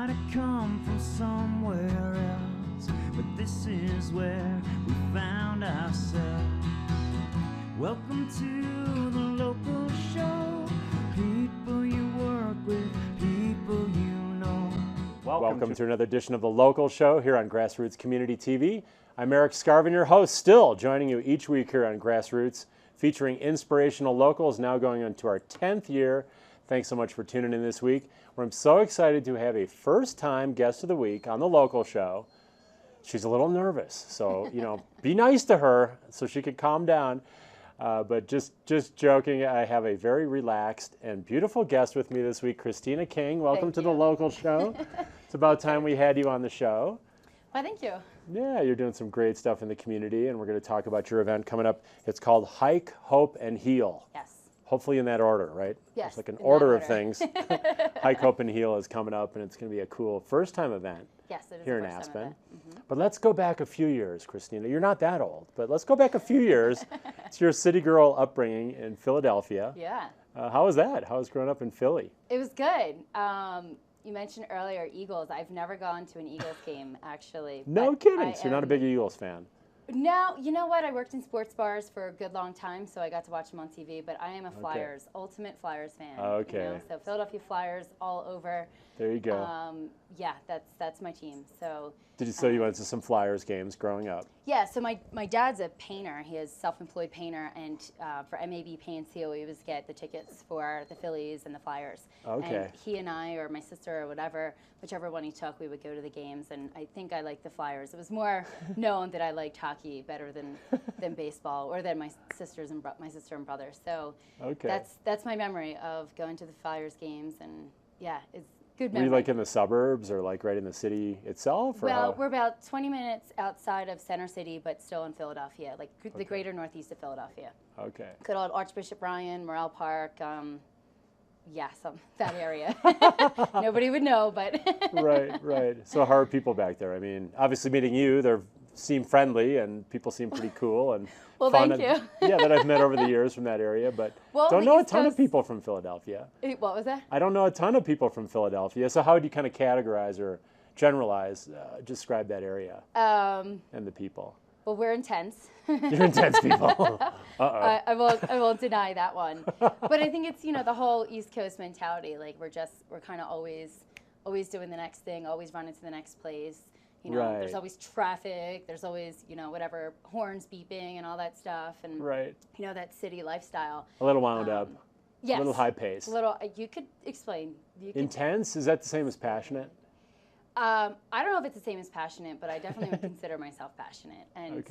might have come from somewhere else, but this is where we found ourselves. Welcome to the local show. People you work with, people you know. Welcome to another edition of The Local Show here on Grassroots Community TV. I'm Erik Skarvan, your host, still joining you each week here on Grassroots, featuring inspirational locals, now going on to our 10th year. Thanks so much for tuning in this week, where I'm so excited to have a first-time guest of the week on The Local Show. She's a little nervous, so, be nice to her so she can calm down. But just joking, I have a very relaxed and beautiful guest with me this week, Christina King. Welcome to The Local Show. It's about time we had you on the show. Well, thank you. Yeah, you're doing some great stuff in the community, and we're going to talk about your event coming up. It's called Hike, Hope, and Heal. Yes. Hopefully in that order, right? Yes. It's like an order of things. Hike, Hope, and Heal is coming up, and it's going to be a cool first-time event. Yes, it is here the in first Aspen. time event. But let's go back a few years, Christina. You're not that old, but let's go back a few years. It's your city girl upbringing in Philadelphia. Yeah. How was that? How was growing up in Philly? It was good. You mentioned earlier Eagles. I've never gone to an Eagles game, actually. No kidding. So you're not a big Eagles fan? No, you know what? I worked in sports bars for a good long time, so I got to watch them on TV. But I am a Flyers, ultimate Flyers fan. Okay. So Philadelphia Flyers all over. There you go. Yeah, that's my team. So. So you went to some Flyers games growing up? Yeah, so my dad's a painter. He is a self-employed painter, and for MAB Paints, he always would get the tickets for the Phillies and the Flyers. Okay. And he and I, or my sister, or whatever, whichever one he took, we would go to the games, and I think I liked the Flyers. It was more known that I liked hockey better than baseball, or than my sister and brother. So that's my memory of going to the Flyers games, and yeah, it's good memory. Were you like in the suburbs or like right in the city itself? Or well, we're about 20 minutes outside of Center City, but still in Philadelphia, like the greater northeast of Philadelphia. Okay. Good old Archbishop Bryan, Morrell Park, that area. Nobody would know, but. Right. So how are people back there? I mean, obviously meeting you, they seem friendly and people seem pretty cool and well, fun. Thank you. Yeah, that I've met over the years from that area, but don't know a ton of people from Philadelphia. What was that? I don't know a ton of people from Philadelphia. So how would you kind of categorize or generalize, describe that area and the people? Well, we're intense. You're intense people. Uh-oh. I won't deny that one. But I think it's, the whole East Coast mentality. Like we're kind of always doing the next thing, always running to the next place. There's always traffic. There's always, whatever, horns beeping and all that stuff. And, that city lifestyle. A little wound up. Yes. A little high pace. You could explain. Intense? Is that the same as passionate? I don't know if it's the same as passionate, but I definitely would consider myself passionate. And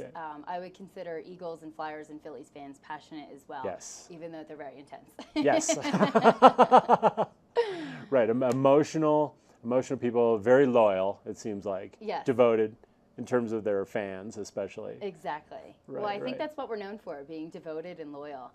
I would consider Eagles and Flyers and Phillies fans passionate as well. Yes. Even though they're very intense. Yes. Right. Emotional people, very loyal, it seems like. Yes. Devoted in terms of their fans, especially. Exactly. Well, I think that's what we're known for, being devoted and loyal.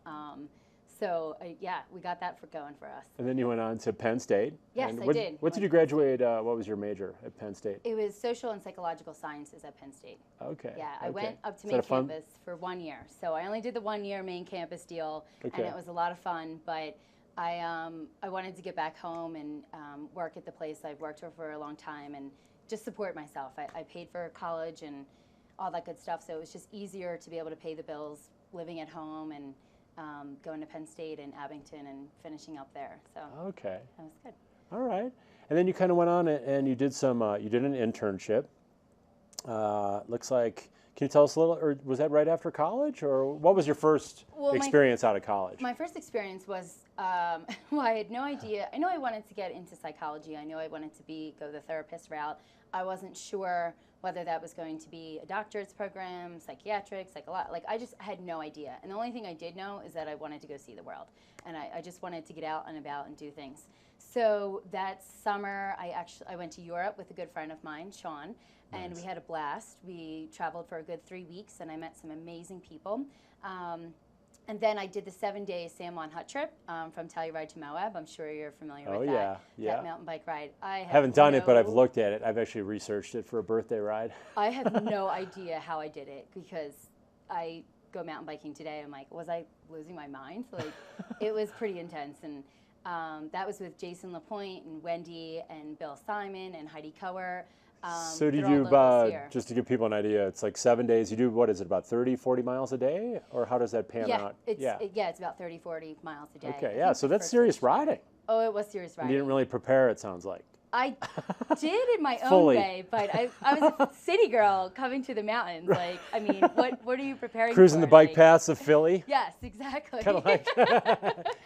We got that going for us. And then you went on to Penn State. Yes, and I did. What did you graduate? What was your major at Penn State? It was social and psychological sciences at Penn State. Okay. Yeah, I went up to main campus for 1 year. So I only did the 1 year main campus deal, and it was a lot of fun. But I wanted to get back home and work at the place I've worked for a long time and just support myself. I paid for college and all that good stuff, so it was just easier to be able to pay the bills living at home and going to Penn State and Abington and finishing up there. So that was good. All right. And then you kind of went on and you did you did an internship. Looks like, can you tell us a little, or was that right after college, or what was your first experience out of college? My first experience was, I had no idea. I know I wanted to get into psychology. I know I wanted to go the therapist route. I wasn't sure whether that was going to be a doctorate program, psychiatric, I just had no idea. And the only thing I did know is that I wanted to go see the world. And I just wanted to get out and about and do things. So that summer, I went to Europe with a good friend of mine, Sean, and we had a blast. We traveled for a good 3 weeks, and I met some amazing people. And then I did the 7-day San Juan hut trip from Telluride to Moab. I'm sure you're familiar with that mountain bike ride. I haven't done it, but I've looked at it. I've actually researched it for a birthday ride. I have no idea how I did it, because I go mountain biking today. I'm like, was I losing my mind? It was pretty intense. And That was with Jason LaPointe and Wendy and Bill Simon and Heidi Coer. So do you do about, just to give people an idea, it's like 7 days, you do, what is it, about 30, 40 miles a day? Or how does that pan out? It's about 30, 40 miles a day. Okay, yeah, so that's serious riding. Oh, it was serious riding. And you didn't really prepare, it sounds like. I did in my own way, but I was a city girl coming to the mountains. Like, I mean, what are you preparing for? Cruising the bike paths of Philly? Yes, exactly. Kind of like,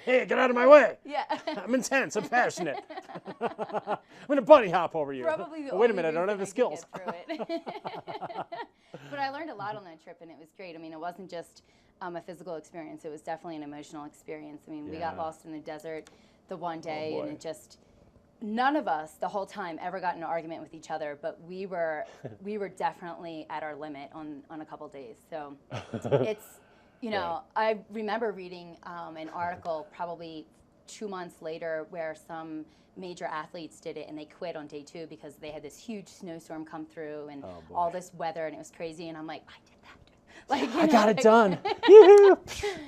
hey, get out of my way. Yeah. I'm intense, I'm passionate. I'm going to bunny hop over you. Probably the Wait a minute, I don't have the skills. But I learned a lot on that trip, and it was great. I mean, it wasn't just a physical experience. It was definitely an emotional experience. I mean, we got lost in the desert the one day, and it just... None of us the whole time ever got in an argument with each other, but we were definitely at our limit on a couple days. So it's, you know, I remember reading an article probably 2 months later where some major athletes did it and they quit on day 2 because they had this huge snowstorm come through and all this weather and it was crazy. And I'm like, I did that. Like, I got it done. You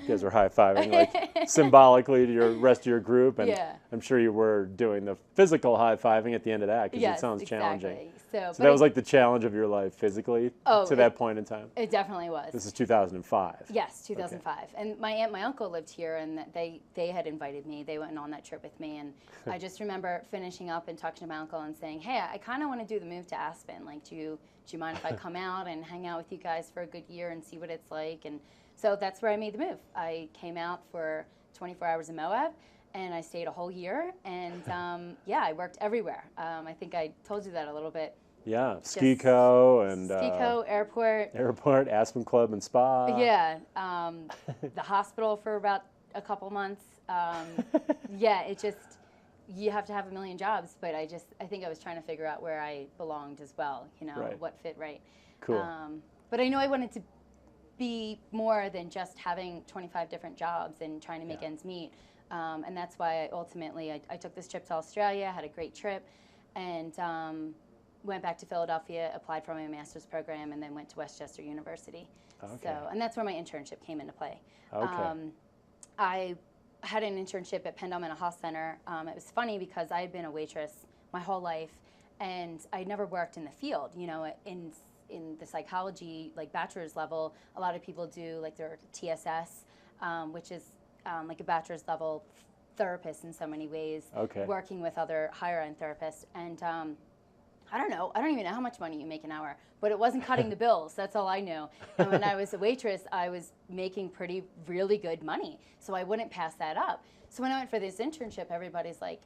guys were high-fiving like symbolically to your rest of your group, and I'm sure you were doing the physical high-fiving at the end of that because it sounds challenging. So that was like the challenge of your life physically to that point in time? It definitely was. This is 2005. Yes, 2005. Okay. And my aunt and my uncle lived here, and they had invited me. They went on that trip with me, and I just remember finishing up and talking to my uncle and saying, hey, I kind of want to do the move to Aspen. Like, do you mind if I come out and hang out with you guys for a good year and see what it's like? And so that's where I made the move. I came out for 24 hours in Moab, and I stayed a whole year. And I worked everywhere. I think I told you that a little bit. Yeah, Ski-Co and... Ski-Co, airport. Airport, Aspen Club and Spa. Yeah, the hospital for about a couple months. It just... You have to have a million jobs, but I think I was trying to figure out where I belonged as well, you know, what fit right. Cool. But I know I wanted to be more than just having 25 different jobs and trying to make ends meet. And that's why I took this trip to Australia, had a great trip, and went back to Philadelphia, applied for my master's program, and then went to Westchester University. Okay. So, and that's where my internship came into play. Okay. I had an internship at Pendle Mental Health Center. It was funny because I had been a waitress my whole life, and I'd never worked in the field. You know, in the psychology, like bachelor's level, a lot of people do like their TSS, which is like a bachelor's level therapist in so many ways, working with other higher end therapists. And I don't even know how much money you make an hour, but it wasn't cutting the bills. That's all I knew. And when I was a waitress, I was making really good money. So I wouldn't pass that up. So when I went for this internship, everybody's like,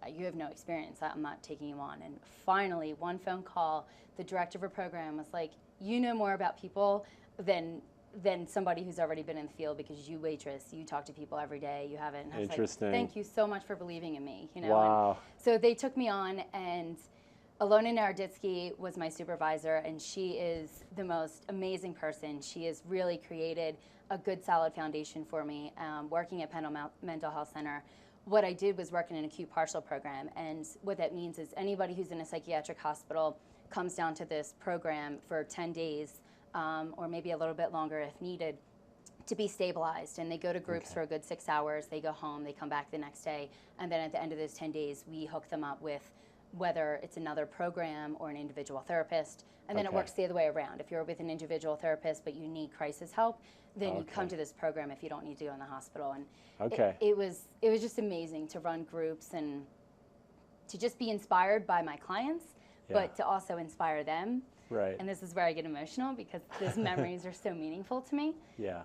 you have no experience. I'm not taking you on. And finally, one phone call, the director of a program was like, you know more about people than somebody who's already been in the field because you waitress, you talk to people every day, you haven't. And I was Interesting. Like, thank you so much for believing in me. You know? Wow. And so they took me on, and Alona Naroditsky was my supervisor, and she is the most amazing person. She has really created a good, solid foundation for me. Working at Pendle Mental Health Center, what I did was work in an acute partial program, and what that means is anybody who's in a psychiatric hospital comes down to this program for 10 days, or maybe a little bit longer if needed, to be stabilized. And they go to groups for a good 6 hours, they go home, they come back the next day, and then at the end of those 10 days, we hook them up with whether it's another program or an individual therapist. And then it works the other way around. If you're with an individual therapist but you need crisis help, then you come to this program if you don't need to go in the hospital. And it was just amazing to run groups and to just be inspired by my clients, but to also inspire them. Right. And this is where I get emotional because those memories are so meaningful to me. Yeah,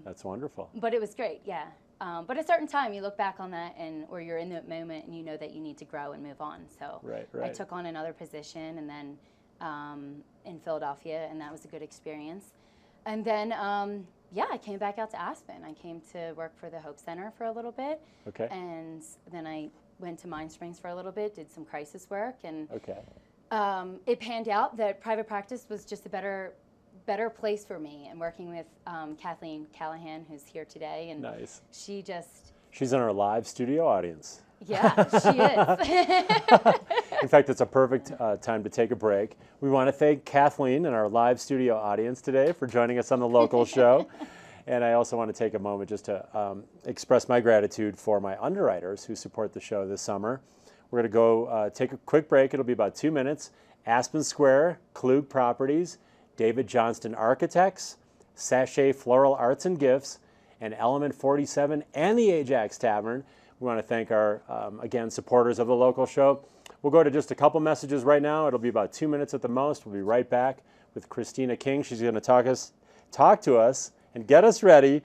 that's wonderful. But it was great, yeah. But at a certain time, you look back on that, or you're in that moment, and you know that you need to grow and move on. So I took on another position, and then in Philadelphia, and that was a good experience. And then, I came back out to Aspen. I came to work for the Hope Center for a little bit. Okay. And then I went to Mind Springs for a little bit, did some crisis work, and it panned out that private practice was just a better place for me, and working with Kathleen Callahan, who's here today, and she's in our live studio audience. Yeah, she is. In fact, it's a perfect time to take a break. We want to thank Kathleen and our live studio audience today for joining us on the local show. And I also want to take a moment just to express my gratitude for my underwriters who support the show this summer. We're going to go take a quick break. It'll be about 2 minutes. Aspen Square, Klug Properties, David Johnston Architects, Sachet Floral Arts and Gifts, and Element 47 and the Ajax Tavern. We want to thank our, again, supporters of the local show. We'll go to just a couple messages right now. It'll be about 2 minutes at the most. We'll be right back with Christina King. She's going to talk to us and get us ready.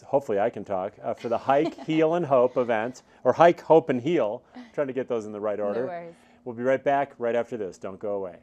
Hopefully I can talk for the Hike, Heal, and Hope event, or Hike, Hope, and Heal. I'm trying to get those in the right order. No worries. We'll be right back right after this. Don't go away.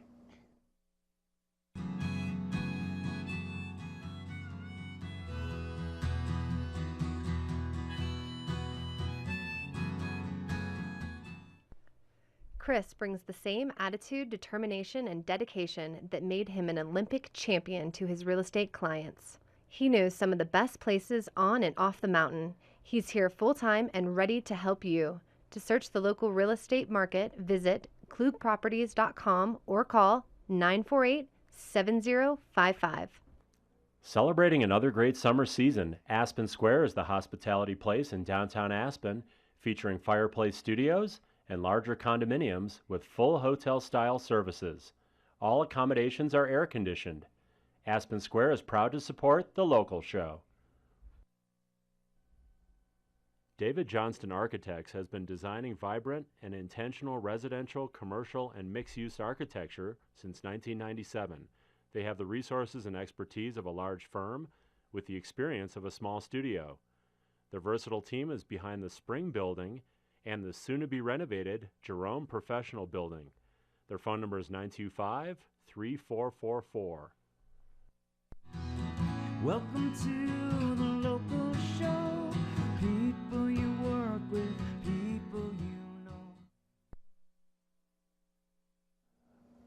Chris brings the same attitude, determination, and dedication that made him an Olympic champion to his real estate clients. He knows some of the best places on and off the mountain. He's here full-time and ready to help you. To search the local real estate market, visit klugproperties.com or call 948-7055. Celebrating another great summer season, Aspen Square is the hospitality place in downtown Aspen, featuring fireplace studios and larger condominiums with full hotel-style services. All accommodations are air-conditioned. Aspen Square is proud to support the local show. David Johnston Architects has been designing vibrant and intentional residential, commercial, and mixed-use architecture since 1997. They have the resources and expertise of a large firm with the experience of a small studio. Their versatile team is behind the Spring Building and the soon-to-be-renovated Jerome Professional Building. Their phone number is 925-3444. Welcome to the local show. People you work with, people you know.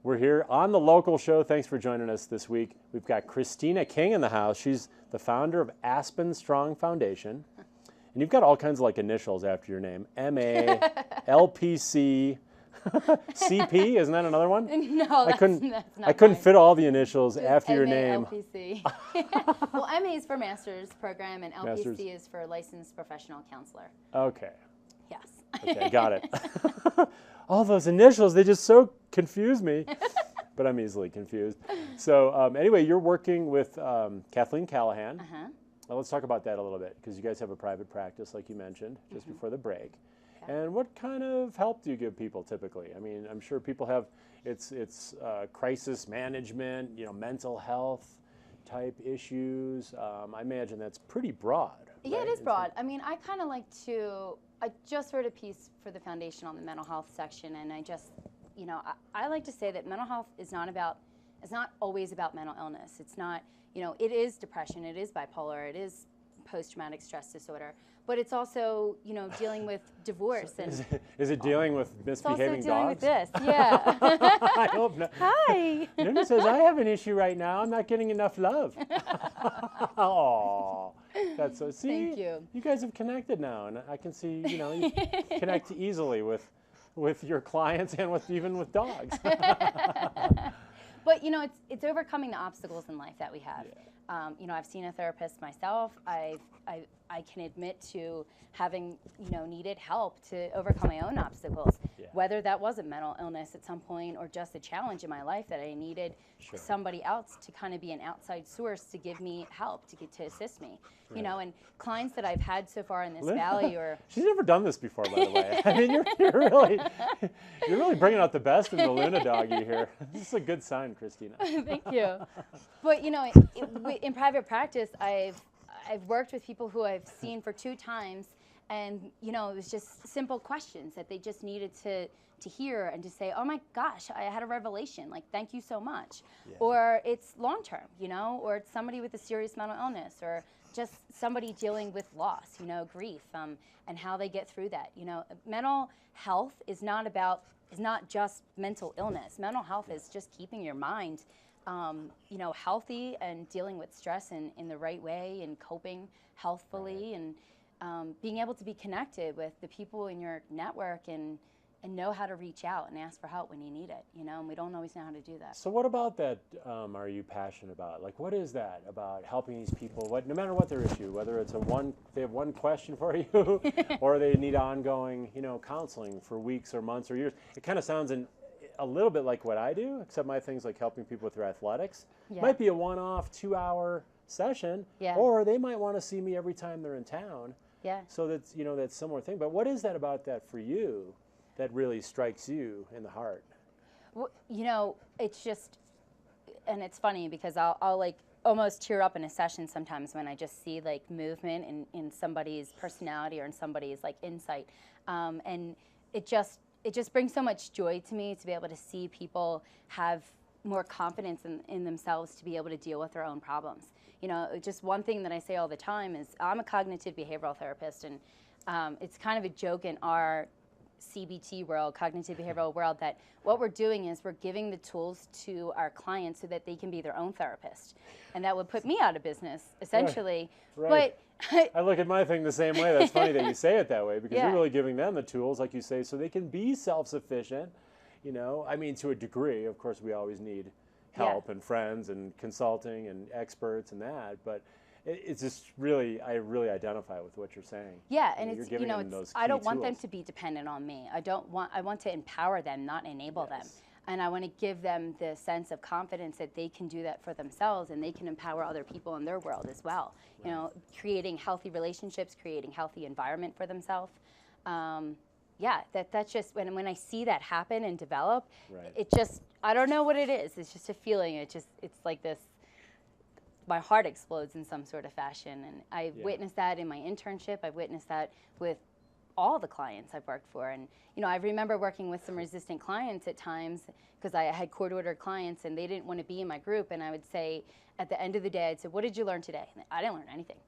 We're here on the local show. Thanks for joining us this week. We've got Christina King in the house. She's the founder of Aspen Strong Foundation. And you've got all kinds of like initials after your name. M.A., LPC, CP, isn't that another one? No, that's not I couldn't mine. fit all the initials Just after your MA, name. LPC. Well, MA is for master's program, and LPC Master's. is for licensed professional counselor. Okay. Yes. Okay, got it. All those initials, they just so confuse me. But I'm easily confused. So anyway, you're working with Kathleen Callahan. Uh-huh. Well, let's talk about that a little bit, because you guys have a private practice, like you mentioned, just before the break. Okay. And what kind of help do you give people typically? I mean, I'm sure people have, it's crisis management, mental health type issues. I imagine that's pretty broad. Yeah, right? it is broad. I mean, I just wrote a piece for the foundation on the mental health section, and I just, I like to say that mental health is not always about mental illness. It's not, it is depression, it is bipolar, it is post-traumatic stress disorder, but it's also, dealing with divorce. So and is it dealing with misbehaving it's also dealing dogs? with this, yeah. I hope not. Hi. Linda says, I have an issue right now. I'm not getting enough love. Oh, that's so. See, Thank you. You guys have connected now, and I can see, you connect easily with your clients and even with dogs. But it's overcoming the obstacles in life that we have. Yeah. I've seen a therapist myself. I can admit to having needed help to overcome my own obstacles. Yeah. Whether that was a mental illness at some point or just a challenge in my life that I needed Sure. somebody else to kind of be an outside source to give me help to assist me. Right. And clients that I've had so far in this valley or She's never done this before, by the way. I mean, you're really bringing out the best in the Luna doggy here. This is a good sign, Christina. Thank you. But in private practice, I've worked with people who I've seen for 2 times, and it was just simple questions that they just needed to hear and to say, oh my gosh, I had a revelation, like thank you so much. Yeah. Or it's long term, or it's somebody with a serious mental illness, or just somebody dealing with loss, grief, and how they get through that. Mental health is not just mental illness. Mental health is just keeping your mind healthy and dealing with stress in the right way and coping healthfully and being able to be connected with the people in your network and know how to reach out and ask for help when you need it, and we don't always know how to do that. So what about that are you passionate about? Like, what is that about helping these people, no matter what their issue, whether it's they have one question for you or they need ongoing, counseling for weeks or months or years. It kind of sounds a little bit like what I do, except my thing's like helping people with their athletics. Yeah. Might be a one-off 2-hour session, or they might want to see me every time they're in town. Yeah. So that's, that similar thing. But what is that about that for you that really strikes you in the heart? Well, it's just, and it's funny because I'll like almost tear up in a session sometimes when I just see like movement in somebody's personality or in somebody's like insight. And it just brings so much joy to me to be able to see people have more confidence in themselves to be able to deal with their own problems. Just one thing that I say all the time is I'm a cognitive behavioral therapist, and it's kind of a joke in our CBT world, cognitive behavioral world, that what we're doing is we're giving the tools to our clients so that they can be their own therapist. And that would put me out of business, essentially. Right. But I look at my thing the same way. That's funny that you say it that way, because Yeah. you're really giving them the tools, like you say, so they can be self-sufficient. I mean, to a degree. Of course, we always need help and friends and consulting and experts and that, but it's just really, I really identify with what you're saying. yeah, and You're it's, giving them those I key don't want them tools. to be dependent on me. I want to empower them, not enable them. Yes. And I want to give them the sense of confidence that they can do that for themselves, and they can empower other people in their world as well. Right. Creating healthy relationships, creating healthy environment for themselves. That's just when I see that happen and develop, Right. it just, I don't know what it is. It's just a feeling. It's like this, my heart explodes in some sort of fashion. And I've witnessed that in my internship. I've witnessed that with all the clients I've worked for. And, I remember working with some resistant clients at times because I had court ordered clients and they didn't want to be in my group. And I would say, at the end of the day, I'd say, what did you learn today? And I didn't learn anything.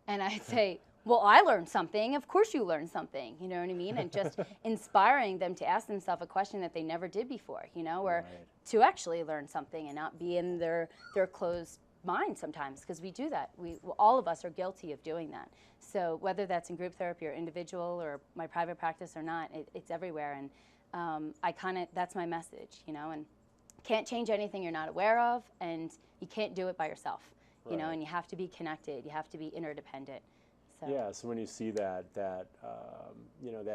And I'd say, well, I learned something. Of course you learned something. You know what I mean? And just inspiring them to ask themselves a question that they never did before, or Right. to actually learn something and not be in their closed mind sometimes, because we do that. All of us are guilty of doing that. So whether that's in group therapy or individual or my private practice or not, it's everywhere. And that's my message, and can't change anything you're not aware of, and you can't do it by yourself, Right. and you have to be connected. You have to be interdependent. So. Yeah, so when you see that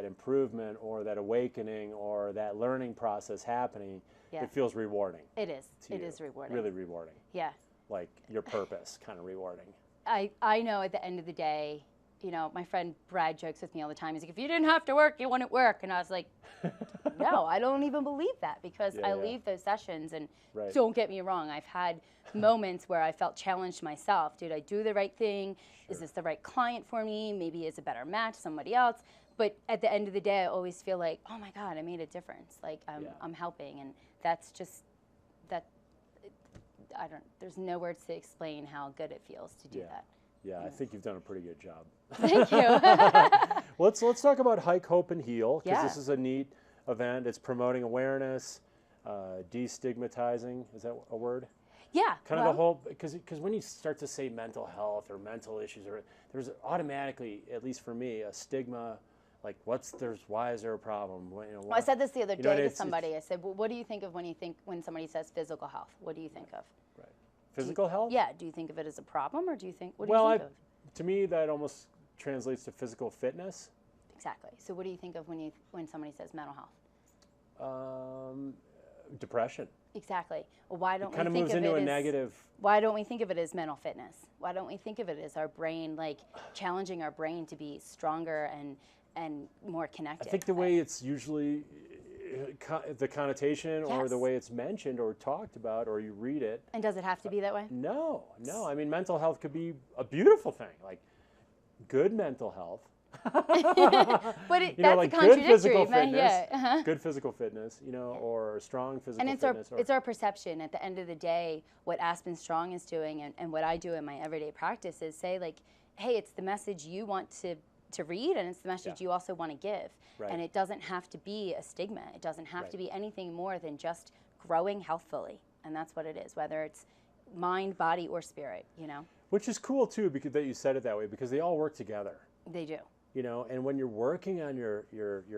improvement or that awakening or that learning process happening, Yeah. it feels rewarding. It is. to It you. is rewarding. Really rewarding. Yeah. Like your purpose kind of rewarding. I know at the end of the day, my friend Brad jokes with me all the time. He's like, if you didn't have to work, you wouldn't work. And I was like, no, I don't even believe that, because I leave those sessions and Right. don't get me wrong. I've had moments where I felt challenged myself. Did I do the right thing? Sure. Is this the right client for me? Maybe it's a better match, somebody else. But at the end of the day, I always feel like, oh my God, I made a difference. Like I'm helping. And that's just, there's no words to explain how good it feels to do that. Yeah, I think you've done a pretty good job. Thank you. Let's talk about Hike, Hope, and Heal, because Yeah. this is a neat event. It's promoting awareness, destigmatizing. Is that a word? Yeah. Kind of the whole, because when you start to say mental health or mental issues, there's automatically, at least for me, a stigma. Like, why is there a problem? I said this the other day to it's- somebody. I said, well, what do you think of when somebody says physical health? What do you think of? Right. Physical health? Yeah. Do you think of it as a problem, or do you think, what do Well, you think of? to me, that almost translates to physical fitness. Exactly. So what do you think of when somebody says mental health? Depression. Exactly. Well, why don't It kind we of think moves of into it a as, negative. Why don't we think of it as mental fitness? Why don't we think of it as our brain, like challenging our brain to be stronger and more connected? I think the way it's usually the connotation or the Yes. way it's mentioned or talked about or you read it. And does it have to be that way? No. I mean, mental health could be a beautiful thing, like good mental health. But Like that's good contradictory. physical man. fitness, Yeah. Uh-huh. good physical fitness, or strong physical And it's fitness. it's our perception. At the end of the day, what Aspen Strong is doing and what I do in my everyday practice is say, like, hey, it's the message you want to read, and it's the message you also want to give. Right. And it doesn't have to be a stigma. It doesn't have Right. to be anything more than just growing healthfully. And that's what it is, whether it's mind, body, or spirit, Which is cool too, because that you said it that way, because they all work together. They do. you know, and when you're working on your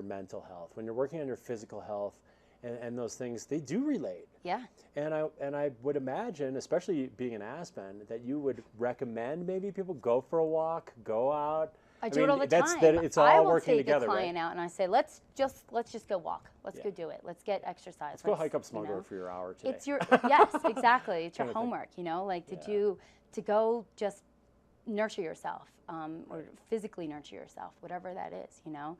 mental health, when you're working on your physical health, and those things, they do relate. Yeah. And I would imagine, especially being in Aspen, that you would recommend maybe people go for a walk, go out. I do it all the time. It's all working I together, will take a client out and I say, let's just go walk. Let's go do it. Let's get exercise. Let's go hike up Smuggler for your hour today. It's your yes, exactly. It's your homework. You know, like to go just nurture yourself, or physically nurture yourself, whatever that is. You know,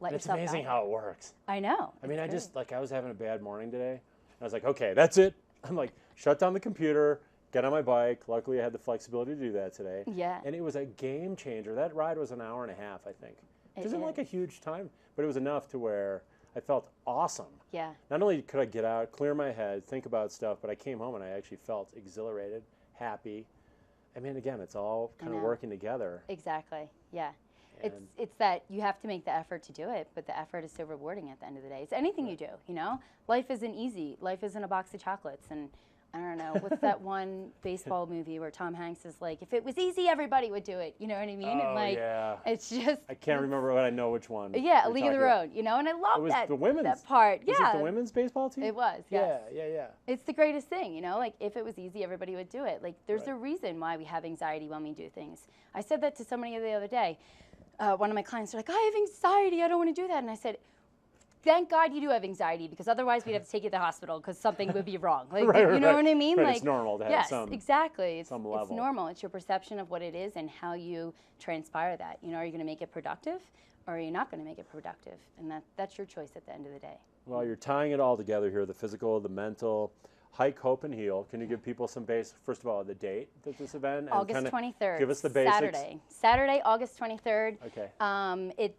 let it's yourself. It's amazing how it works. I know. I mean, I was having a bad morning today. And I was like, okay, that's it. I'm like, shut down the computer. Get on my bike. Luckily, I had the flexibility to do that today. Yeah. And it was a game changer. That ride was an hour and a half, I think. It isn't is. like a huge time, but it was enough to where I felt awesome. Yeah. Not only could I get out, clear my head, think about stuff, but I came home and I actually felt exhilarated, happy. I mean, again, it's all kind of working together. Exactly. Yeah. And It's that you have to make the effort to do it, but the effort is so rewarding at the end of the day. It's anything you do, you know? Life isn't easy. Life isn't a box of chocolates. And I don't know, what's that one baseball movie where Tom Hanks is like, if it was easy, everybody would do it. You know what I mean? Oh, and like, yeah. it's just. I can't remember, but I know which one. Yeah, you're League of talking Their about. Own, you know? And I love It was that, the women's. that part. Was Yeah. it the women's baseball team? It was, yes. Yeah. It's the greatest thing, you know? Like, if it was easy, everybody would do it. Like, there's Right. a reason why we have anxiety when we do things. I said that to somebody the other day. One of my clients were like, I have anxiety, I don't want to do that. And I said, thank God you do have anxiety, because otherwise we'd have to take you to the hospital because something would be wrong. Like, you know what I mean? Right, Like, it's normal to have yes, some exactly. It's level. It's normal. It's your perception of what it is and how you transpire that. You know, are you going to make it productive, or are you not going to make it productive? And that's your choice at the end of the day. Well, you're tying it all together here, the physical, the mental. Hike, Hope, and Heal. Can you give people some base, first of all, the date that this event? And August 23rd. Give us the basics. Saturday, August 23rd. Okay.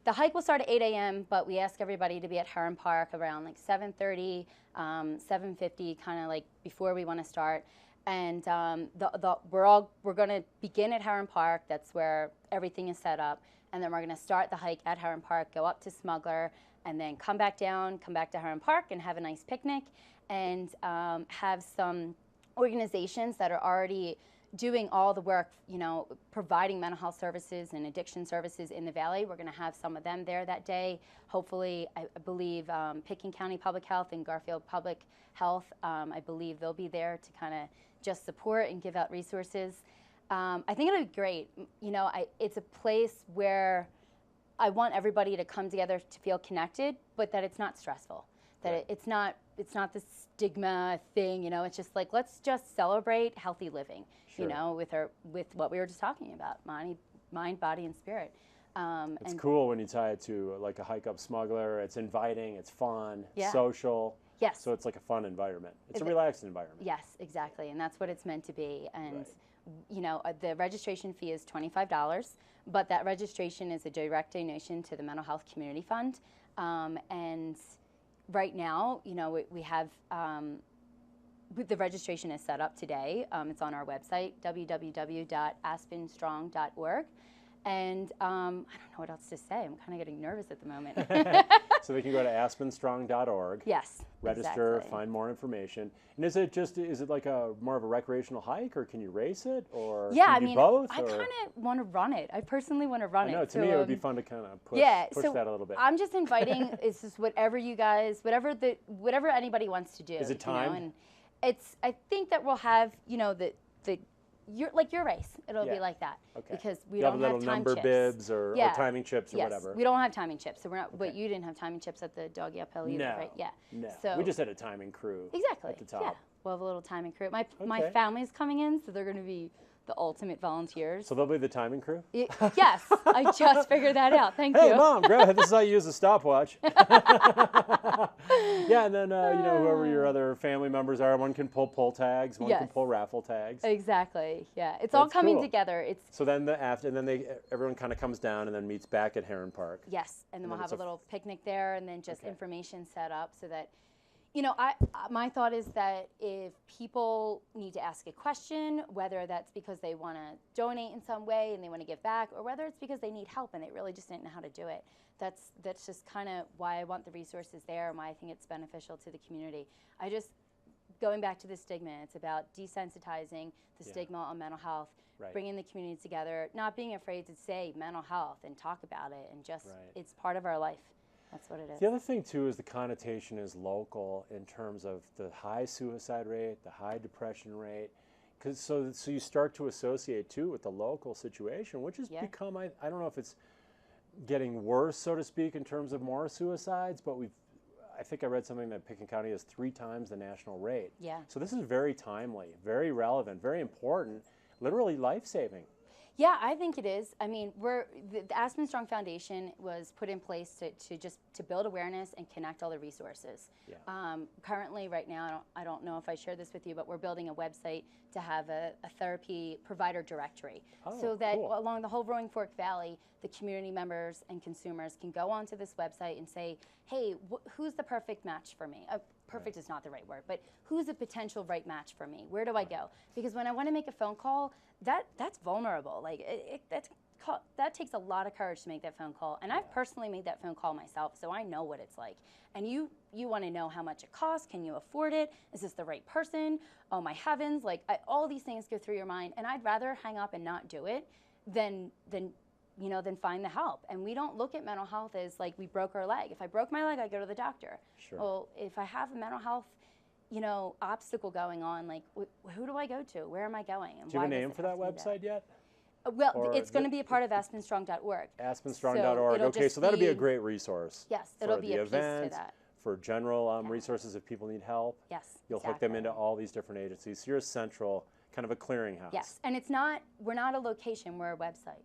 The hike will start at 8 a.m., but we ask everybody to be at Heron Park around like 7:30, 7:50, kind of like before we want to start. And we're going to begin at Heron Park. That's where everything is set up. And then we're going to start the hike at Heron Park, go up to Smuggler, and then come back down, come back to Heron Park, and have a nice picnic. And have some organizations that are already doing all the work, you know, providing mental health services and addiction services in the Valley. We're going to have some of them there that day. Hopefully, I believe Pitkin County Public Health and Garfield Public Health, I believe they'll be there to kind of just support and give out resources. I think it'll be great. You know, it's a place where I want everybody to come together to feel connected, but that it's not stressful. That Right. it's not the stigma thing, you know. It's just like, let's just celebrate healthy living, Sure. you know, with what we were just talking about, mind, body, and spirit. It's cool when you tie it to like a hike up Smuggler. It's inviting, it's fun, Yeah. social. Yes. So it's like a fun environment. It's a relaxed environment. Yes, exactly, and that's what it's meant to be. And you know, the registration fee is $25, but that registration is a direct donation to the Mental Health Community Fund, and right now, you know, we have the registration is set up today. It's on our website, www.aspenstrong.org. And I don't know what else to say. I'm kind of getting nervous at the moment. So they can go to aspenstrong.org. Yes. Register, exactly. find more information. And is it like more of a recreational hike, or can you race it, or Yeah, can I you mean, do both? I or? kind of want to run it. I personally want to run I it. know, to me it would be fun to kind of push so that a little bit. I'm just inviting. It's just whatever you guys, whatever anybody wants to do. Is it you know, timed? and I think that we'll have, you know, your race. It'll be like that. Okay. Because we you don't have little have time number chips. bibs or Yeah. timing chips or Yes, whatever. we don't have timing chips, so we're not. But you didn't have timing chips at the Doggy Uphill either, No. right? Yeah. No. So We just had a timing crew. exactly. At the top. Yeah. We'll have a little timing crew. My Okay. family's coming in, so they're going to be the ultimate volunteers. So they'll be the timing crew? Yes, I just figured that out. Thank Hey, you. Mom, grab it. This is how you use a stopwatch. Yeah, and then, you know, whoever your other family members are, one can pull tags, one can Yes. pull raffle tags. Exactly. Yeah, it's all That's coming cool. together. It's So then everyone kind of comes down and then meets back at Heron Park. yes, and then we'll then have it's a little picnic there, and then just Okay. information set up so that, you know, my thought is that if people need to ask a question, whether that's because they want to donate in some way and they want to give back, or whether it's because they need help and they really just didn't know how to do it, that's just kind of why I want the resources there and why I think it's beneficial to the community. going back to the stigma. It's about desensitizing the stigma on mental health, Right. bringing the community together, not being afraid to say mental health and talk about it, and just it's part of our life. That's what it is. The other thing too is the connotation is local in terms of the high suicide rate, the high depression rate, because so you start to associate too with the local situation, which has become, I don't know if it's getting worse, so to speak, in terms of more suicides, but I think I read something that Pickens County has 3 times the national rate. Yeah. So this is very timely, very relevant, very important, literally life-saving. Yeah, I think it is. I mean, the Aspen Strong Foundation was put in place to build awareness and connect all the resources. Yeah. Currently, right now, I don't know if I shared this with you, but we're building a website to have a therapy provider directory, so that along the whole Roaring Fork Valley, the community members and consumers can go onto this website and say, hey, who's the perfect match for me? Perfect is not the right word, but who's a potential right match for me? Where do I go? Because when I want to make a phone call, that's vulnerable. Like that takes a lot of courage to make that phone call. And I've personally made that phone call myself, so I know what it's like. And you want to know how much it costs. Can you afford it? Is this the right person? Oh my heavens! Like all these things go through your mind, and I'd rather hang up and not do it than find the help. And we don't look at mental health as like we broke our leg. If I broke my leg, I go to the doctor. Sure. Well, if I have a mental health, obstacle going on, like who do I go to? Where am I going? And do you have a name for that website yet? Well, it's going to be a part of aspenstrong.org. Aspenstrong.org. Okay, so that'll be a great resource. Yes, it'll be the a piece event, to that. for general resources if people need help. Yes, You'll hook them into all these different agencies. So you're a central, kind of a clearinghouse. Yes, and we're not a location, we're a website.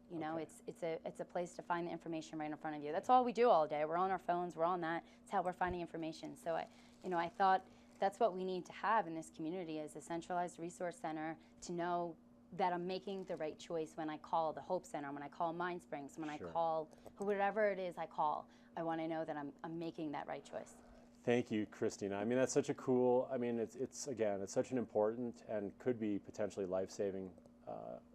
It's a place to find the information right in front of you. That's all we do all day. We're on our phones, we're on that. It's how we're finding information. So I thought that's what we need to have in this community, is a centralized resource center to know that I'm making the right choice when I call the Hope Center, when I call Mind Springs, when I call whatever it is I call. I want to know that I'm making that right choice. Thank you, Christina. I mean, that's such a cool, it's such an important and could be potentially life-saving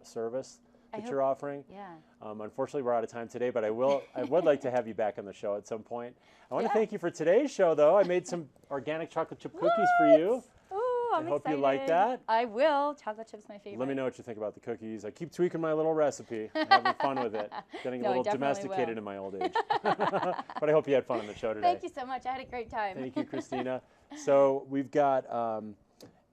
service that you're offering. Yeah. Unfortunately, we're out of time today, but I would like to have you back on the show at some point. I want to thank you for today's show, though. I made some organic chocolate chip cookies for you. Ooh, I'm I hope excited. you like that. I will. Chocolate chip's my favorite. Let me know what you think about the cookies. I keep tweaking my little recipe. I'm having fun with it. Getting a little domesticated in my old age. But I hope you had fun on the show today. Thank you so much. I had a great time. Thank you, Christina. So we've got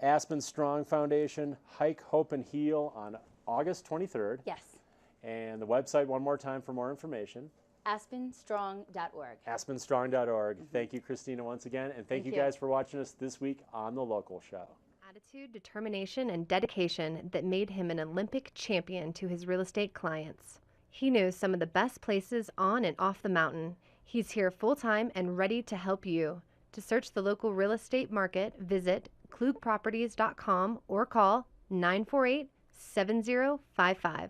Aspen Strong Foundation, Hike, Hope, and Heal on August 23rd. Yes. And the website, one more time for more information. aspenstrong.org. aspenstrong.org. Thank you, Christina, once again. And thank you guys for watching us this week on The Local Show. Attitude, determination, and dedication that made him an Olympic champion to his real estate clients. He knows some of the best places on and off the mountain. He's here full-time and ready to help you. To search the local real estate market, visit klugproperties.com or call 948-7055.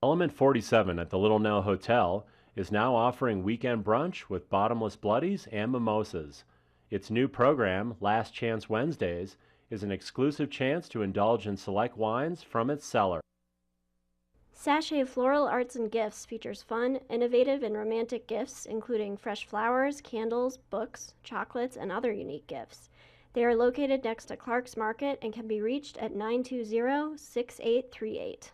Element 47 at the Little Nell Hotel is now offering weekend brunch with bottomless bloodies and mimosas. Its new program, Last Chance Wednesdays, is an exclusive chance to indulge in select wines from its cellar. Sachet Floral Arts and Gifts features fun, innovative, and romantic gifts, including fresh flowers, candles, books, chocolates, and other unique gifts. They are located next to Clark's Market and can be reached at 920-6838.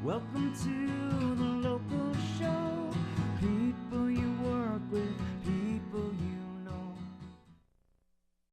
Welcome to